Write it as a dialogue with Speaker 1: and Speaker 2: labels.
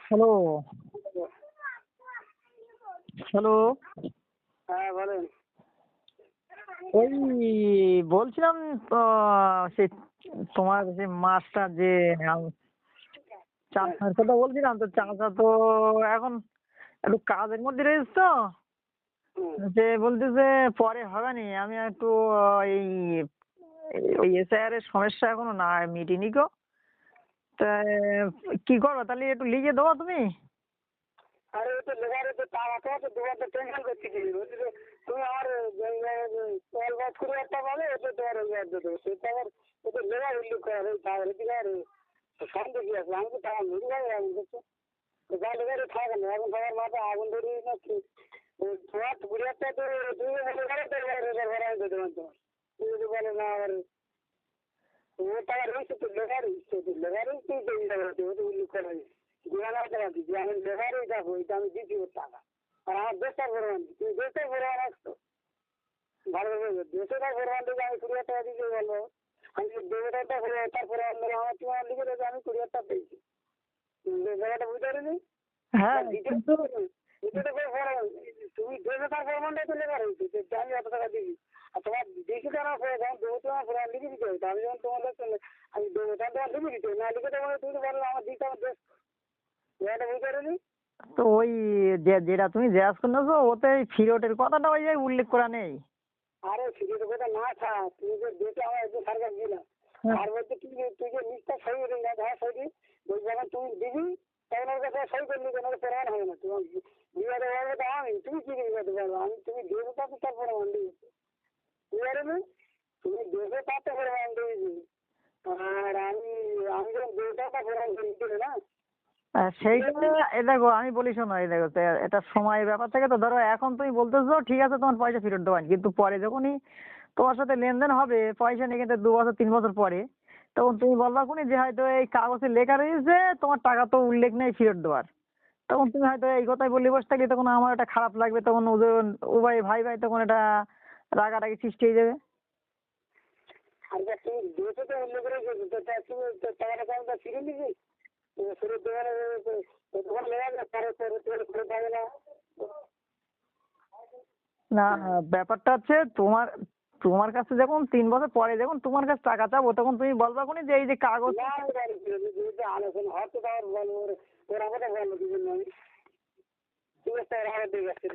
Speaker 1: Hello. Hello.
Speaker 2: হ্যাঁ বলেন।
Speaker 1: ওই বলছিলাম তো, সে তোমার যে মাছটা যে চাচার কথা বলছিলাম, তো চাচা তো এখন একটু কাজের মধ্যে রয়েছে তো,
Speaker 2: হুম।
Speaker 1: যে বলতেছে পরে হবে নি। আমি একটু এই ওই এসআইআর এর সমস্যা এখনো না মিটিনি গো। তা কি করবো তাহলে, একটু লিখে দেবো তুমি?
Speaker 2: আরে ও তো লেবারে তো টাকা তো তোমার তো টেনশন করছি কি বলছি যে তুমি আমার কল বাস করে একটা পাবে ওটা তোমার রোজগার দিয়ে দেবো সেটা আবার ও তো লেবার উল্লেখ করে তাহলে কি আর সন্দেহ কি আছে আমি তো টাকা মিলি যাবে আমি দেখছি তো যা লেবারে থাকে না এখন সবার মাথা আগুন ধরে না কি তোমার বুড়ি একটা তো তুমি লেবারে তো রোজগার ভরা দিয়ে দেবেন তোমার তুমি যদি বলে না আবার ও টাকা রয়েছে তো লেবারই তুই দেবি টাকা ও তো উল্লেখ করা হয়েছে দিওয়ানার টাকা দিচ্ছি আমি লেবারই যাবো এটা আমি দিচ্ছি ওর টাকা আর আমার দেশটা ভরবান তুমি দেশটাই ভরবান আসতো ভালো দেশে টাকা ভরবান দিকে আমি 20,000 টাকা দিতে বলবো আমি দেড়টা ভরে তারপরে আমার তোমার লিখে দেবে আমি 20,000 পেয়েছি জায়গাটা বুঝতে পারিনি
Speaker 1: হ্যাঁ কিন্তু
Speaker 2: দ্বিতীয়টা করে ভরবান তুমি দেশে তার ভরবানটাই তো লেবার হয়েছে যে আমি এত টাকা দিবি আর তোমার বেশি টাকা পড়ে যখন দেবো তোমার ভরবান লিখে দিতে হবে আমি যখন তোমার কাছে আমি দেবো তখন তোমার লিখে দিতে হবে না লিখে দেবো তুমি তো বললো আমার দিতে আমার দেশ জায়গাটা বুঝতে পারিনি
Speaker 1: তো ওই যেটা তুমি জিজ্ঞাসা করছো ওতে ফিরতের কথাটা ওই জায়গায় উল্লেখ করা নেই।
Speaker 2: আরে ফিরিতে কথা না থাক তুমি যে ডেটে আমার একটু সরকার দিলা
Speaker 1: হ্যাঁ।
Speaker 2: আর বলতে তুই যে লিস্টটা সই করে না হ্যাঁ সই দি ওই যখন তুমি দিবি তখন ওর কাছে সই করলি কেন প্রমাণ হবে না তোমার বিবাদে বলবো তো আমি তুমি কি বিবাদে বলবো আমি তুমি দেবো তাতে তার প্রমাণ দিবি বুঝতে পারবে তুমি দেবে তাতে প্রমাণ দিবি আর আমি আমি যখন দেবো তার প্রমাণ দিবি না
Speaker 1: সেইটা এ দেখো আমি বলি শোনো, এই দেখো এটা সময়ের ব্যাপার থাকে। তো ধরো এখন তুমি বলতেছো ঠিক আছে তোমার পয়সা ফেরত দেওয়া, কিন্তু পরে যখনই তোমার সাথে লেনদেন হবে পয়সা নিয়ে, কিন্তু 2 বছর 3 বছর পরে, তখন তুমি বলবা কোনি যে হয়তো এই কাগজে লেখা রয়েছে তোমার টাকা তো উল্লেখ নেই ফেরত দেওয়ার। তখন তুমি হয়তো এই কথাই বললে বসে থাকলে, তখন আমার এটা খারাপ লাগবে, তখন ওদের উভয় ভাই ভাই তখন এটা রাগারাগি সৃষ্টি হয়ে যাবে।
Speaker 2: আর তুমি দেশে তো অন্য করে গেছো তো তুমি টাকাটা আমি ফিরে নিবি ফেরত দেওয়ার তখন লেগে যাবে পরে ফেরত পাবে না
Speaker 1: না, ব্যাপারটা হচ্ছে তোমার তোমার কাছে যখন 3 বছর পরে যখন তোমার কাছে টাকা চাবো, তখন তুমি বলবা কোনি যে এই যে কাগজ।
Speaker 2: না আলোচনা হয়তো তার বলবো ওরা কথা বলবো কি জন্য আমি ঠিক আছে ওরা দিয়ে গেছে